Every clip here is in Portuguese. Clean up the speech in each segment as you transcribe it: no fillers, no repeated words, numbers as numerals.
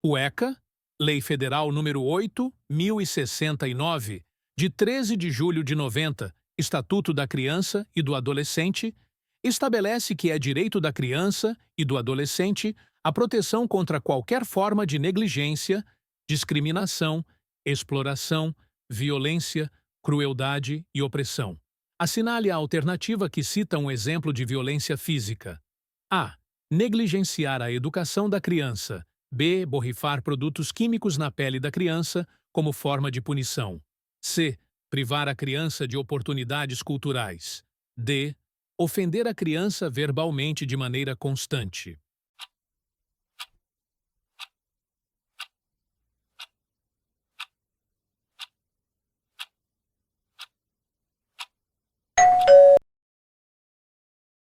O ECA, Lei Federal número 8.069, de 13 de julho de 90, Estatuto da Criança e do Adolescente, estabelece que é direito da criança e do adolescente a proteção contra qualquer forma de negligência, discriminação, exploração, violência, crueldade e opressão. Assinale a alternativa que cita um exemplo de violência física. A. Negligenciar a educação da criança. B. Borrifar produtos químicos na pele da criança como forma de punição. C. Privar a criança de oportunidades culturais. D. Ofender a criança verbalmente de maneira constante.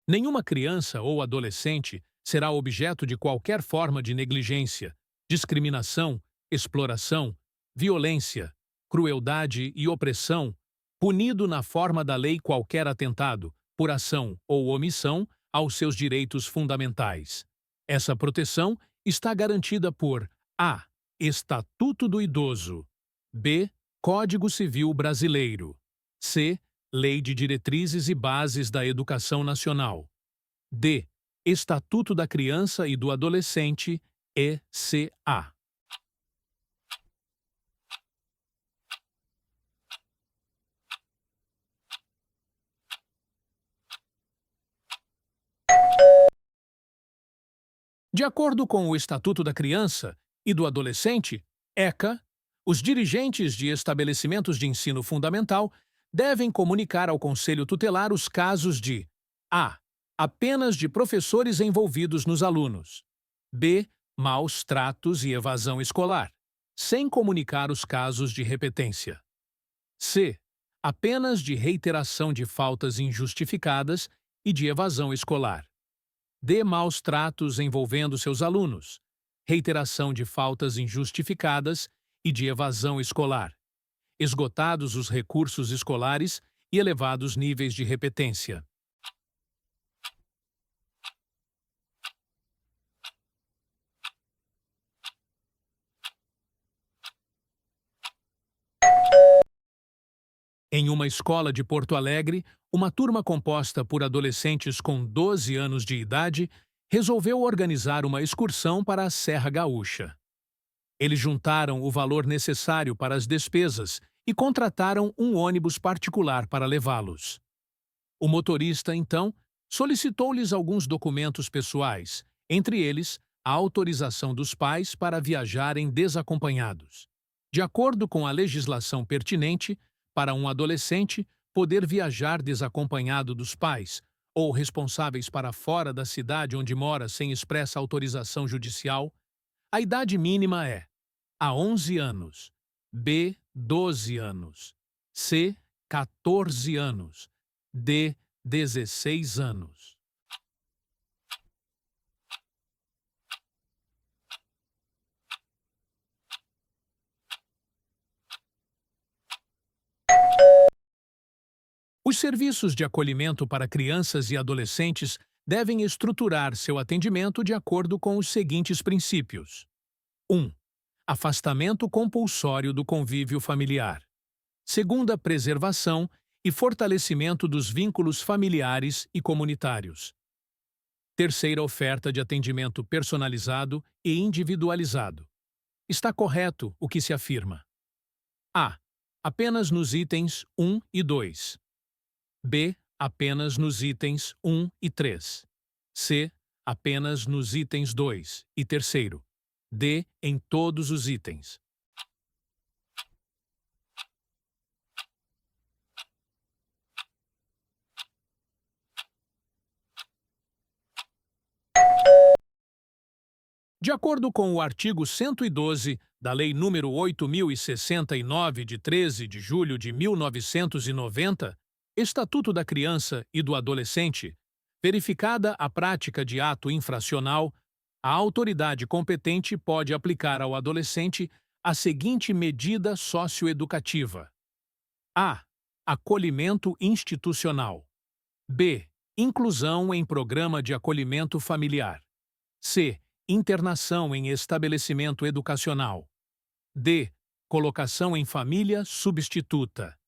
Nenhuma criança ou adolescente será objeto de qualquer forma de negligência, discriminação, exploração, violência, crueldade e opressão, punido na forma da lei qualquer atentado, por ação ou omissão, aos seus direitos fundamentais. Essa proteção está garantida por a. Estatuto do Idoso. B. Código Civil Brasileiro. C. Lei de Diretrizes e Bases da Educação Nacional. D. Estatuto da Criança e do Adolescente, ECA. De acordo com o Estatuto da Criança e do Adolescente, ECA, os dirigentes de estabelecimentos de ensino fundamental devem comunicar ao Conselho Tutelar os casos de a. Apenas de professores envolvidos nos alunos. B. Maus tratos e evasão escolar, sem comunicar os casos de repetência. C. Apenas de reiteração de faltas injustificadas e de evasão escolar. D. Maus tratos envolvendo seus alunos, reiteração de faltas injustificadas e de evasão escolar, esgotados os recursos escolares e elevados níveis de repetência. Em uma escola de Porto Alegre, uma turma composta por adolescentes com 12 anos de idade resolveu organizar uma excursão para a Serra Gaúcha. Eles juntaram o valor necessário para as despesas e contrataram um ônibus particular para levá-los. O motorista, então, solicitou-lhes alguns documentos pessoais, entre eles a autorização dos pais para viajarem desacompanhados. De acordo com a legislação pertinente, para um adolescente, poder viajar desacompanhado dos pais ou responsáveis para fora da cidade onde mora sem expressa autorização judicial, a idade mínima é A. 11 anos, B. 12 anos, C. 14 anos, D. 16 anos. Os serviços de acolhimento para crianças e adolescentes devem estruturar seu atendimento de acordo com os seguintes princípios. 1. Afastamento compulsório do convívio familiar. Segunda, preservação e fortalecimento dos vínculos familiares e comunitários. Terceira, oferta de atendimento personalizado e individualizado. Está correto o que se afirma. A. Apenas nos itens 1 e 2. B. Apenas nos itens 1 e 3. C. Apenas nos itens 2 e terceiro. D. Em todos os itens. De acordo com o artigo 112 da Lei nº 8.069, de 13 de julho de 1990, Estatuto da Criança e do Adolescente, verificada a prática de ato infracional, a autoridade competente pode aplicar ao adolescente a seguinte medida socioeducativa: A. Acolhimento institucional. B. Inclusão em programa de acolhimento familiar. C. Internação em estabelecimento educacional. D. Colocação em família substituta.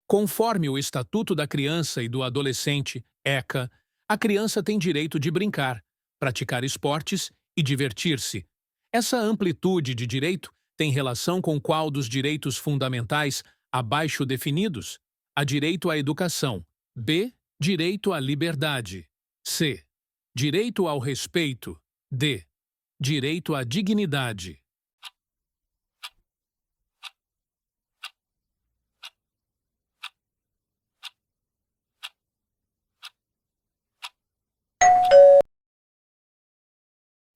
Conforme o Estatuto da Criança e do Adolescente, ECA, a criança tem direito de brincar, praticar esportes e divertir-se. Essa amplitude de direito tem relação com qual dos direitos fundamentais abaixo definidos? A direito à educação. B. Direito à liberdade. C. Direito ao respeito. D. Direito à dignidade.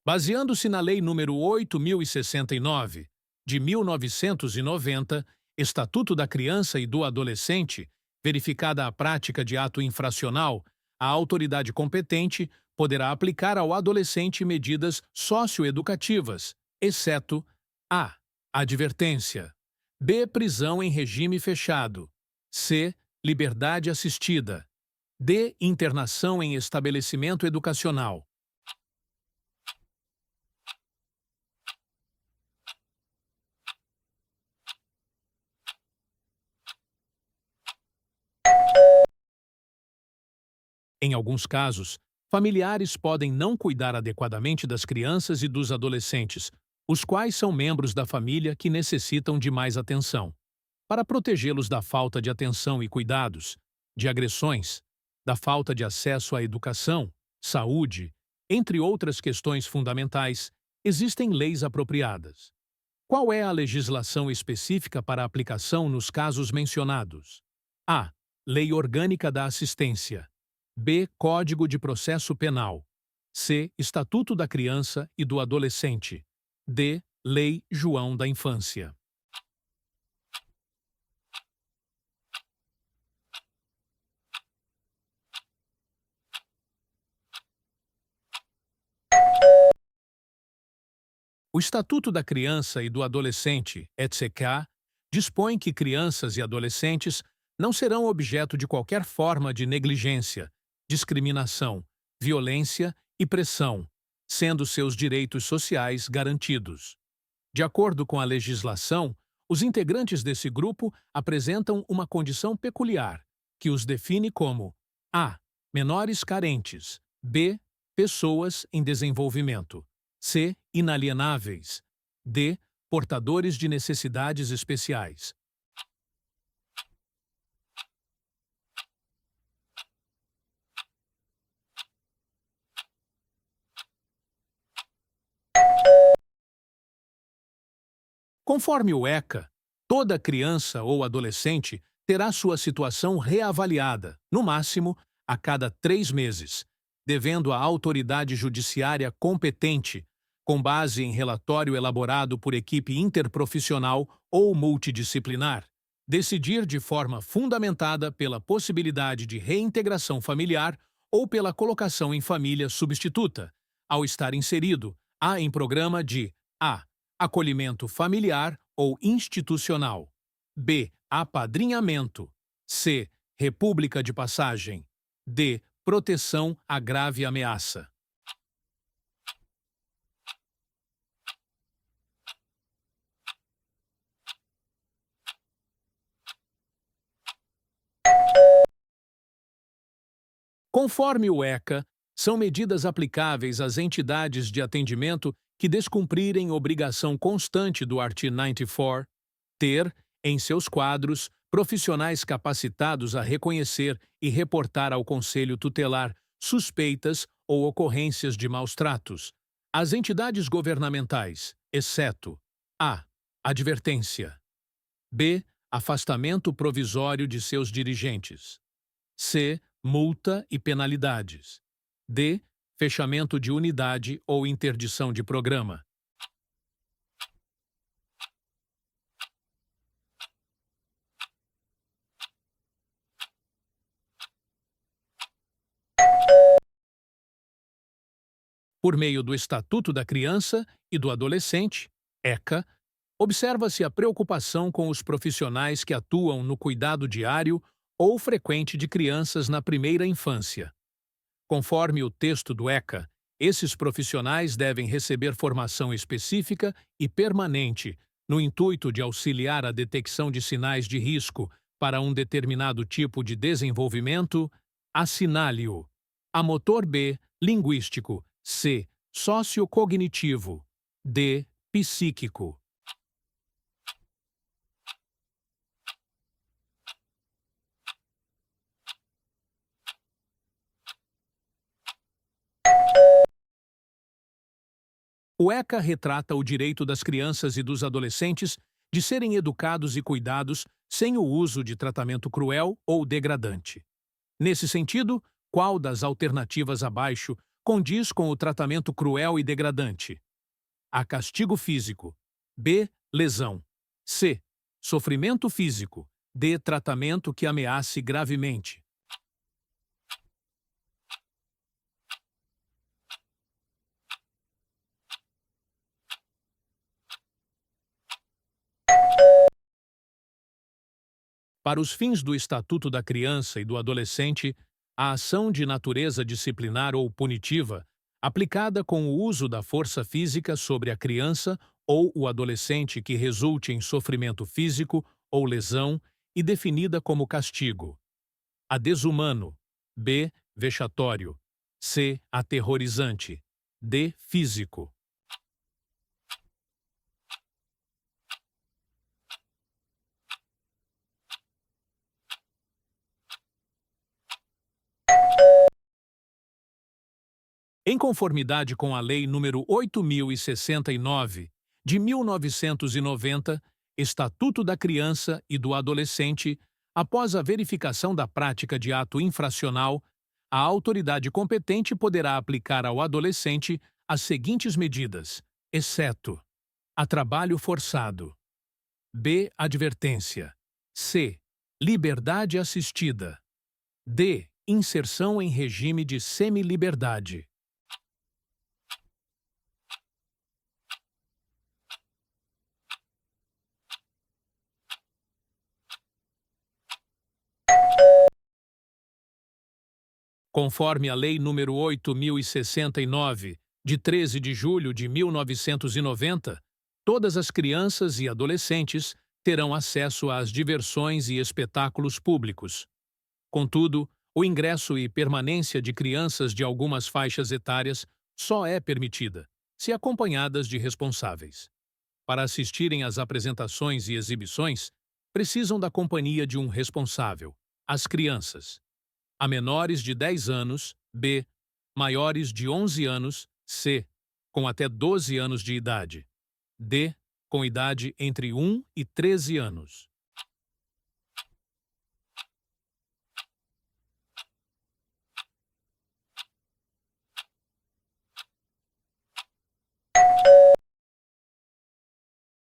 Baseando-se na Lei nº 8.069, de 1990, Estatuto da Criança e do Adolescente, verificada a prática de ato infracional, a autoridade competente poderá aplicar ao adolescente medidas socioeducativas, exceto a. Advertência. B. Prisão em regime fechado. C. Liberdade assistida. D. Internação em estabelecimento educacional. Em alguns casos, familiares podem não cuidar adequadamente das crianças e dos adolescentes, os quais são membros da família que necessitam de mais atenção. Para protegê-los da falta de atenção e cuidados, de agressões, da falta de acesso à educação, saúde, entre outras questões fundamentais, existem leis apropriadas. Qual é a legislação específica para aplicação nos casos mencionados? A. Lei Orgânica da Assistência. B. Código de Processo Penal. C. Estatuto da Criança e do Adolescente. D. Lei João da Infância. O Estatuto da Criança e do Adolescente, etc., dispõe que crianças e adolescentes não serão objeto de qualquer forma de negligência, discriminação, violência e pressão, sendo seus direitos sociais garantidos. De acordo com a legislação, os integrantes desse grupo apresentam uma condição peculiar, que os define como a. Menores carentes. B. Pessoas em desenvolvimento. C. Inalienáveis. D. Portadores de necessidades especiais. Conforme o ECA, toda criança ou adolescente terá sua situação reavaliada, no máximo, a cada 3 meses, devendo a autoridade judiciária competente, com base em relatório elaborado por equipe interprofissional ou multidisciplinar, decidir de forma fundamentada pela possibilidade de reintegração familiar ou pela colocação em família substituta, ao estar inserido em programa de a. Acolhimento familiar ou institucional. B. Apadrinhamento. C. República de passagem. D. Proteção à grave ameaça. Conforme o ECA, são medidas aplicáveis às entidades de atendimento que descumprirem obrigação constante do artigo 94, ter, em seus quadros, profissionais capacitados a reconhecer e reportar ao Conselho Tutelar suspeitas ou ocorrências de maus-tratos. As entidades governamentais, exceto a. Advertência. B. Afastamento provisório de seus dirigentes. C. Multa e penalidades. D. Fechamento de unidade ou interdição de programa. Por meio do Estatuto da Criança e do Adolescente, ECA, Observa-se a preocupação com os profissionais que atuam no cuidado diário ou frequente de crianças na primeira infância. Conforme o texto do ECA, esses profissionais devem receber formação específica e permanente, no intuito de auxiliar a detecção de sinais de risco para um determinado tipo de desenvolvimento. Assinale-o. A motor B, linguístico. C, sociocognitivo. D, psíquico. O ECA retrata o direito das crianças e dos adolescentes de serem educados e cuidados sem o uso de tratamento cruel ou degradante. Nesse sentido, qual das alternativas abaixo condiz com o tratamento cruel e degradante? A. Castigo físico. B. Lesão. C. Sofrimento físico. D. Tratamento que ameace gravemente. Para os fins do Estatuto da Criança e do Adolescente, a ação de natureza disciplinar ou punitiva, aplicada com o uso da força física sobre a criança ou o adolescente que resulte em sofrimento físico ou lesão e definida como castigo. A. Desumano. B. Vexatório. C. Aterrorizante. D. Físico. Em conformidade com a Lei nº 8.069, de 1990, Estatuto da Criança e do Adolescente, após a verificação da prática de ato infracional, a autoridade competente poderá aplicar ao adolescente as seguintes medidas, exceto: a trabalho forçado. B. Advertência. C. Liberdade assistida. D. Inserção em regime de semiliberdade. Conforme a Lei nº 8.069, de 13 de julho de 1990, todas as crianças e adolescentes terão acesso às diversões e espetáculos públicos. Contudo, o ingresso e permanência de crianças de algumas faixas etárias só é permitida se acompanhadas de responsáveis. Para assistirem às apresentações e exibições, precisam da companhia de um responsável, as crianças. A menores de 10 anos, B. Maiores de 11 anos, C. Com até 12 anos de idade. D. Com idade entre 1 e 13 anos.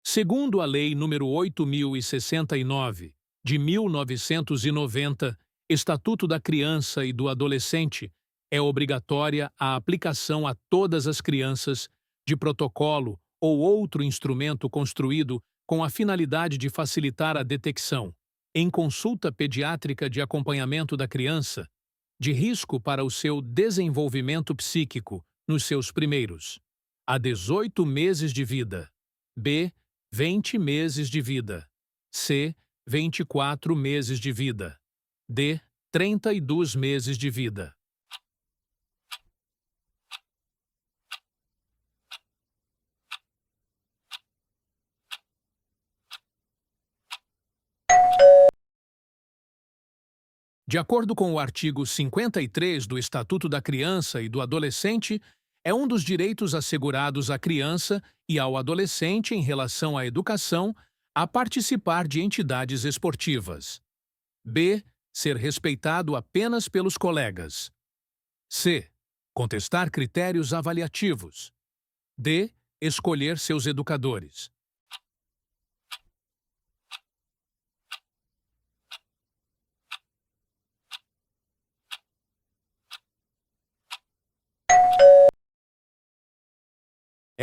Segundo a Lei nº 8.069, de 1990, Estatuto da Criança e do Adolescente, é obrigatória a aplicação a todas as crianças de protocolo ou outro instrumento construído com a finalidade de facilitar a detecção, em consulta pediátrica de acompanhamento da criança, de risco para o seu desenvolvimento psíquico nos seus primeiros a 18 meses de vida. B. 20 meses de vida. C. 24 meses de vida. D. 32 meses de vida. De acordo com o artigo 53 do Estatuto da Criança e do Adolescente, é um dos direitos assegurados à criança e ao adolescente em relação à educação a participar de entidades esportivas. B. Ser respeitado apenas pelos colegas. C. Contestar critérios avaliativos. D. Escolher seus educadores.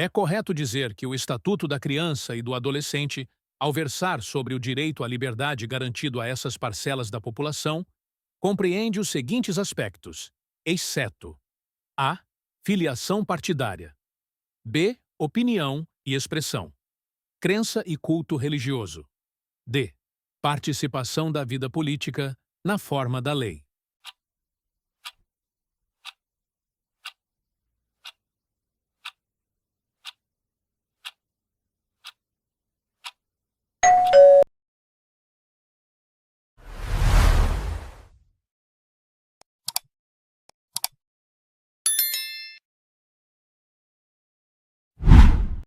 É correto dizer que o Estatuto da Criança e do Adolescente, ao versar sobre o direito à liberdade garantido a essas parcelas da população, compreende os seguintes aspectos, exceto: a. Filiação partidária. B. Opinião e expressão. Crença e culto religioso. D. Participação da vida política na forma da lei.